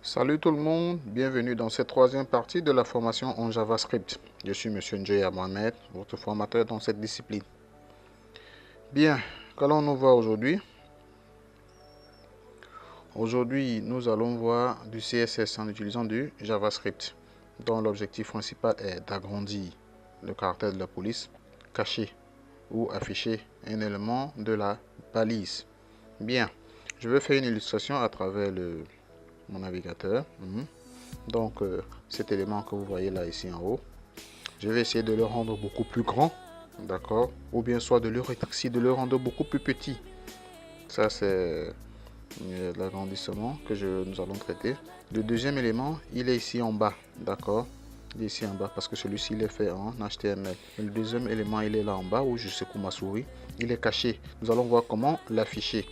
Salut tout le monde, bienvenue dans cette troisième partie de la formation en JavaScript. Je suis Monsieur Njoya Mohamed, votre formateur dans cette discipline. Bien, qu'allons-nous voir aujourd'hui? Aujourd'hui, nous allons voir du CSS en utilisant du JavaScript, dont l'objectif principal est d'agrandir le caractère de la police, cacher ou afficher un élément de la balise. Bien, je vais faire une illustration à travers mon navigateur. Donc cet élément que vous voyez là ici en haut, je vais essayer de le rendre beaucoup plus grand, d'accord, ou bien soit de le rétrécir, de le rendre beaucoup plus petit. Ça c'est l'agrandissement que nous allons traiter. Le deuxième élément, il est ici en bas, d'accord, il est ici en bas parce que celui-ci il est fait en HTML. Le deuxième élément, il est là en bas où je secoue ma souris, il est caché. Nous allons voir comment l'afficher.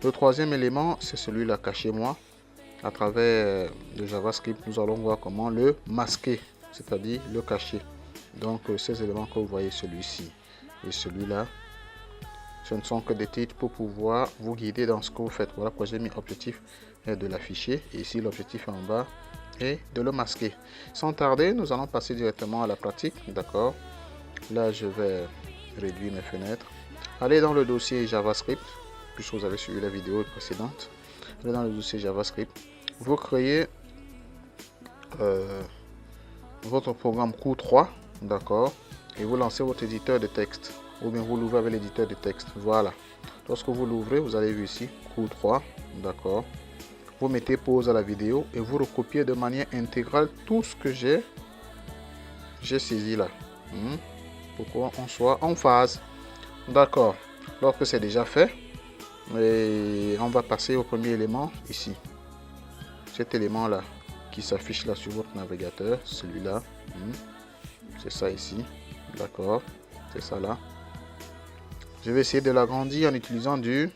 Le troisième élément, c'est celui-là, caché-moi. À travers le JavaScript, nous allons voir comment le masquer, c'est-à-dire le cacher. Donc ces éléments que vous voyez, celui-ci et celui-là, ce ne sont que des titres pour pouvoir vous guider dans ce que vous faites. Voilà pourquoi j'ai mis objectif de l'afficher. Et ici, l'objectif en bas est de le masquer. Sans tarder, nous allons passer directement à la pratique. D'accord. Là, je vais réduire mes fenêtres. Allez dans le dossier JavaScript, puisque vous avez suivi la vidéo précédente. Allez dans le dossier JavaScript. Vous créez votre programme cours 3, d'accord, et vous lancez votre éditeur de texte, ou bien vous l'ouvrez avec l'éditeur de texte. Voilà. Lorsque vous l'ouvrez, vous allez vu ici, cours 3, d'accord. Vous mettez pause à la vidéo et vous recopiez de manière intégrale tout ce que j'ai saisi là. Pour qu'on soit en phase. D'accord. Lorsque c'est déjà fait, et on va passer au premier élément ici. Cet élément là qui s'affiche là sur votre navigateur, celui-là, c'est ça ici, d'accord, c'est ça là. Je vais essayer de l'agrandir en utilisant du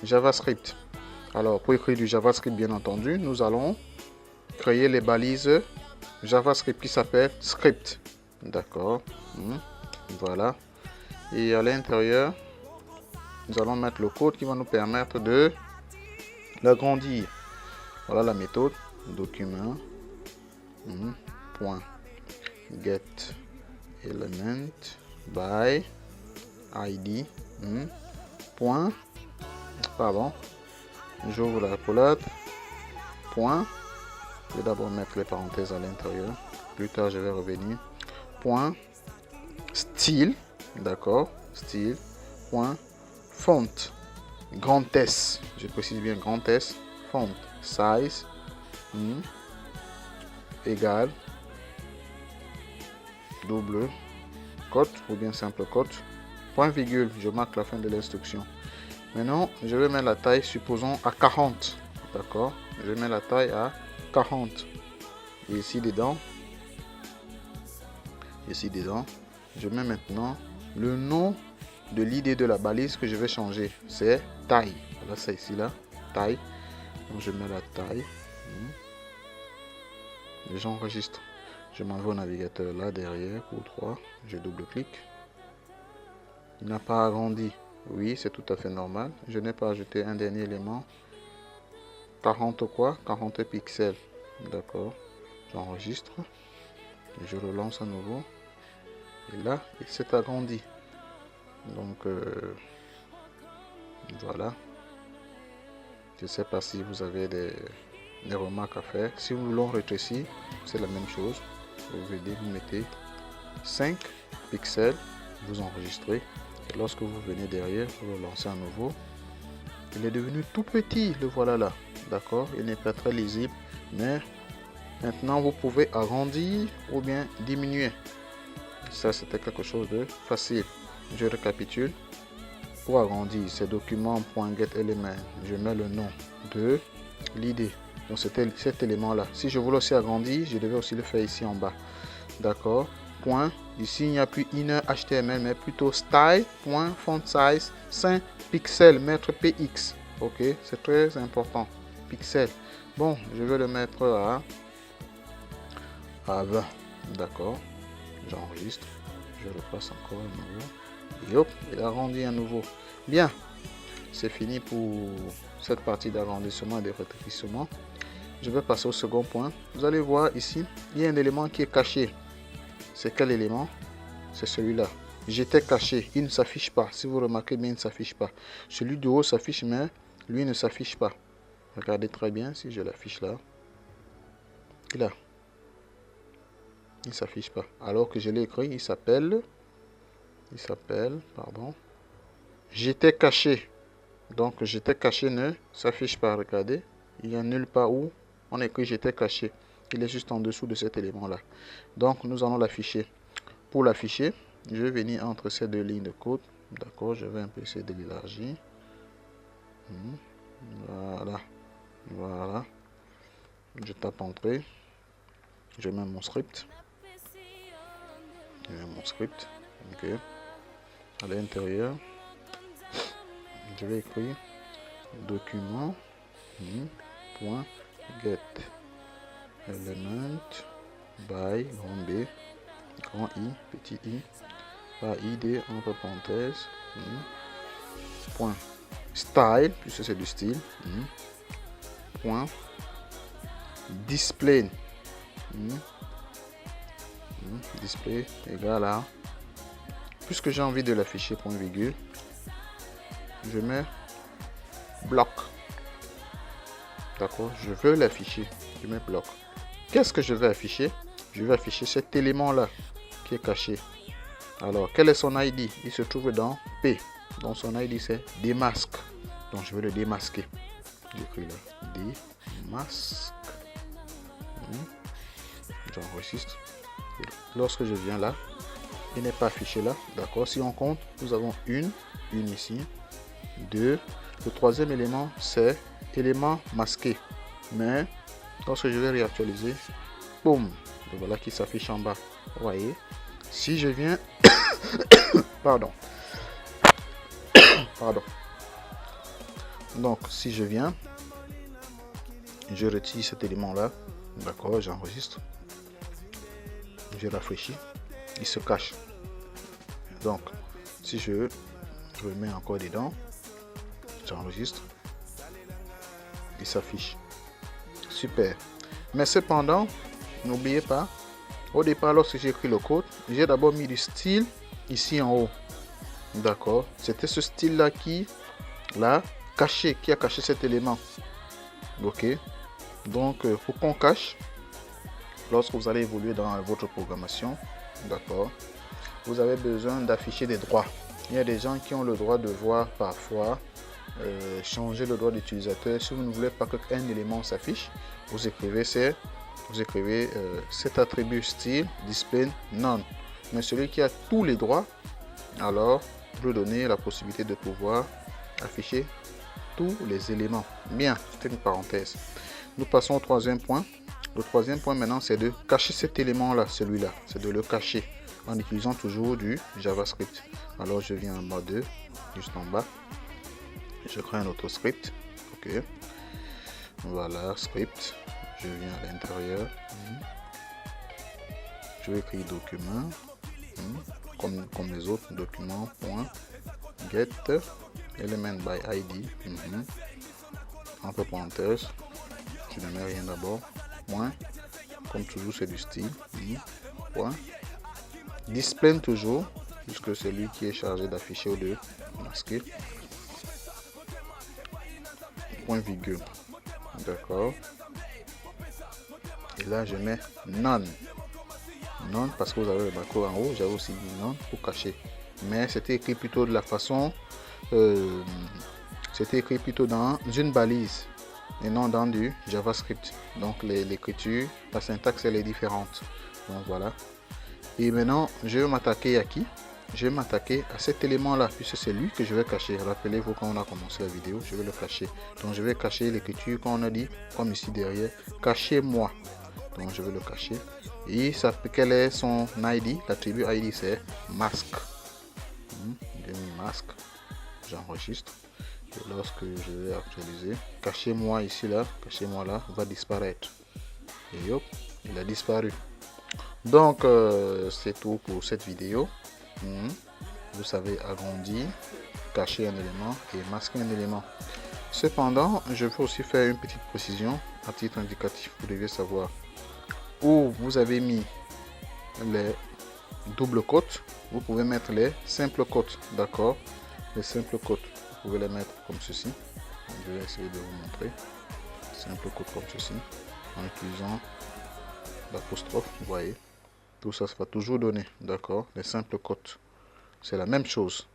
JavaScript. Alors pour écrire du JavaScript, bien entendu, nous allons créer les balises JavaScript qui s'appelle script, d'accord, voilà. Et à l'intérieur, nous allons mettre le code qui va nous permettre de l'agrandir. Voilà la méthode, document, point get element by id, point, pardon, j'ouvre la collade, point, je vais d'abord mettre les parenthèses à l'intérieur, plus tard je vais revenir, point, style, d'accord, style, point, font, grand S, je précise bien grand S, font, size, égal, double cote ou bien simple cote, point virgule, je marque la fin de l'instruction. Maintenant, je vais mettre la taille, supposons à 40, d'accord, je mets la taille à 40, et ici dedans, je mets maintenant le nom de l'idée de la balise que je vais changer, c'est taille, voilà, c'est ici là, taille. Donc je mets la taille, et j'enregistre. Je m'en vais au navigateur là derrière, cours 3, je double-clique. Il n'a pas agrandi. Oui, c'est tout à fait normal. Je n'ai pas ajouté un dernier élément. 40 quoi? 40 pixels. D'accord. J'enregistre. Et je relance à nouveau. Et là, il s'est agrandi. Donc, voilà. Je ne sais pas si vous avez des remarques à faire. Si vous voulez rétrécir, c'est la même chose. Vous venez, vous mettez 5 pixels, vous enregistrez. Et lorsque vous venez derrière, vous le lancez à nouveau. Il est devenu tout petit, le voilà là. D'accord? Il n'est pas très lisible. Mais maintenant, vous pouvez agrandir ou bien diminuer. Ça, c'était quelque chose de facile. Je récapitule. Pour agrandir, c'est document.getElement. Je mets le nom de l'idée. Donc c'était cet élément là. Si je voulais aussi agrandir, je devais aussi le faire ici en bas. D'accord. Point. Ici il n'y a plus inner HTML mais plutôt style.fontSize 5 pixels. Mettre px. Ok. C'est très important. Pixels. Bon, je vais le mettre à 20. D'accord. J'enregistre. Je repasse encore à nouveau. Et hop, il agrandit à nouveau. Bien, c'est fini pour cette partie d'agrandissement et de rétrécissement. je vais passer au second point. Vous allez voir ici, il y a un élément qui est caché. C'est quel élément? C'est celui-là. J'étais caché, il ne s'affiche pas. Si vous remarquez bien, il ne s'affiche pas. Celui du haut s'affiche, mais lui ne s'affiche pas. Regardez très bien si je l'affiche là. Là. Il ne s'affiche pas. Alors que je l'ai écrit, il s'appelle, pardon, j'étais caché. Donc j'étais caché ne s'affiche pas. Regardez, il n'y a nulle part où on écrit j'étais caché. Il est juste en dessous de cet élément là. Donc nous allons l'afficher. Pour l'afficher, je vais venir entre ces deux lignes de code. D'accord, je vais un peu essayer de l'élargir. Voilà. Voilà. Je tape entrée. Je mets mon script. Ok. À l'intérieur, je vais écrire document point get element by grand B grand I petit I par id entre parenthèses point style puisque c'est du style point display display égal à, puisque j'ai envie de l'afficher point virgule, je mets bloc. D'accord, je veux l'afficher, je mets bloc. Qu'est-ce que je vais afficher? Je vais afficher cet élément là qui est caché. Alors quel est son ID? Il se trouve dans P, donc son ID c'est démasque, donc je vais le démasquer. J'écris là démasque. J'enregistre. Lorsque je viens là, il n'est pas affiché là. D'accord, si on compte, nous avons une ici, 2. Le troisième élément c'est élément masqué, mais lorsque je vais réactualiser, boum, le voilà qui s'affiche en bas. Vous voyez, si je viens pardon donc si je viens, je retire cet élément là. D'accord, j'enregistre, je rafraîchis, il se cache. Donc si je remets encore dedans, j'enregistre, il s'affiche. Super. Mais cependant, n'oubliez pas, au départ lorsque j'ai écrit le code, j'ai d'abord mis du style ici en haut. D'accord, c'était ce style là qui a caché cet élément. Ok, donc pour qu'on cache, lorsque vous allez évoluer dans votre programmation, d'accord, vous avez besoin d'afficher des droits. Il y a des gens qui ont le droit de voir parfois changer le droit d'utilisateur. Si vous ne voulez pas qu'un élément s'affiche, vous écrivez cet attribut style display none. Mais celui qui a tous les droits, alors vous donnez la possibilité de pouvoir afficher tous les éléments. Bien, c'est une parenthèse. Nous passons au troisième point. Le troisième point maintenant, c'est de cacher cet élément là, celui-là, c'est de le cacher en utilisant toujours du JavaScript. Alors je viens en bas 2, juste en bas, je crée un autre script. Ok, voilà, script, je viens à l'intérieur, je vais écrire document, comme les autres documents, point get element by id, entre parenthèses, je ne mets rien d'abord, point, comme toujours c'est du style, point, display toujours, puisque c'est lui qui est chargé d'afficher ou de masquer, point virgule, d'accord, et là je mets none, parce que vous avez le macro en haut, j'avais aussi mis none pour cacher, mais c'était écrit plutôt de la façon, c'était écrit plutôt dans une balise et non dans du JavaScript, donc l'écriture, la syntaxe elle est différente, donc voilà. Et maintenant je vais m'attaquer à qui? Je vais m'attaquer à cet élément là, puisque c'est lui que je vais cacher. Rappelez-vous quand on a commencé la vidéo, je vais le cacher, donc je vais cacher l'écriture quand on a dit, comme ici derrière, cachez-moi, donc je vais le cacher. Et ça, quel est son ID? L'attribut ID c'est masque. J'ai mis masque, j'enregistre, et lorsque je vais actualiser, cachez-moi ici là, cachez-moi là, va disparaître, et hop, il a disparu. Donc c'est tout pour cette vidéo. Vous savez agrandir, cacher un élément et masquer un élément. Cependant, je veux aussi faire une petite précision à titre indicatif. Vous devez savoir où vous avez mis les doubles côtes, vous pouvez mettre les simples côtes, d'accord? Les simples côtes, vous pouvez les mettre comme ceci. Je vais essayer de vous montrer. Simples côtes comme ceci, en utilisant l'apostrophe, vous voyez. Tout ça, ça va toujours donner, d'accord? Les simples côtes, c'est la même chose,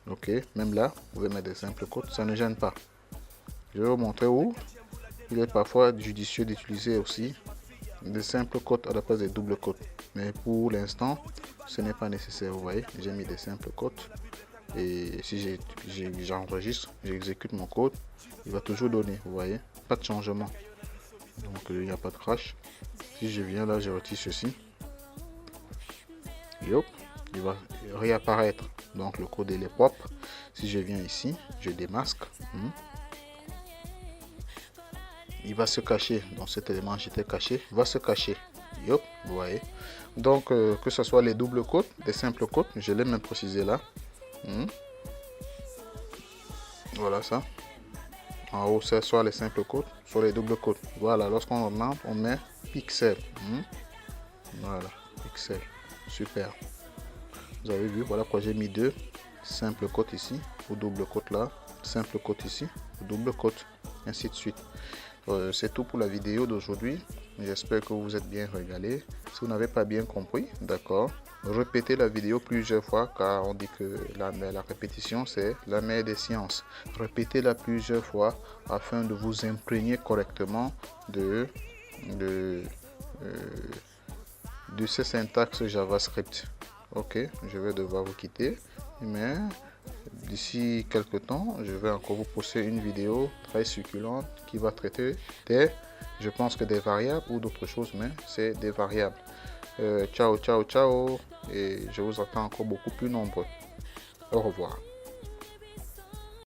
ok? Même là, vous pouvez mettre des simples côtes, ça ne gêne pas. Je vais vous montrer où il est parfois judicieux d'utiliser aussi des simples côtes à la place des doubles côtes. Mais pour l'instant, ce n'est pas nécessaire. Vous voyez, j'ai mis des simples côtes. Et si j'enregistre, j'exécute mon code, il va toujours donner. Vous voyez, pas de changement. Donc il n'y a pas de crash. Si je viens là, je retire ceci. Et hop, il va réapparaître. Donc le code il est propre. Si je viens ici, je démasque. Il va se cacher. Donc cet élément j'étais caché, va se cacher. Yop, vous voyez. Donc que ce soit les doubles côtes, des simples côtes, je l'ai même précisé là. Voilà ça. En haut, c'est soit les simples côtes, soit les doubles côtes. Voilà, lorsqu'on augmente, on met pixel. Voilà, pixel. Super. Vous avez vu, voilà pourquoi j'ai mis deux simples côtes ici, ou double côte là, simple côte ici, ou double côte, ainsi de suite. C'est tout pour la vidéo d'aujourd'hui. J'espère que vous êtes bien régalé. Si vous n'avez pas bien compris, d'accord, répétez la vidéo plusieurs fois car on dit que la répétition c'est la mère des sciences. Répétez-la plusieurs fois afin de vous imprégner correctement de ces syntaxes JavaScript. Ok, je vais devoir vous quitter, mais d'ici quelques temps, je vais encore vous poster une vidéo très succulente qui va traiter je pense que des variables ou d'autres choses, mais c'est des variables. Ciao, ciao, ciao, et je vous attends encore beaucoup plus nombreux. Au revoir.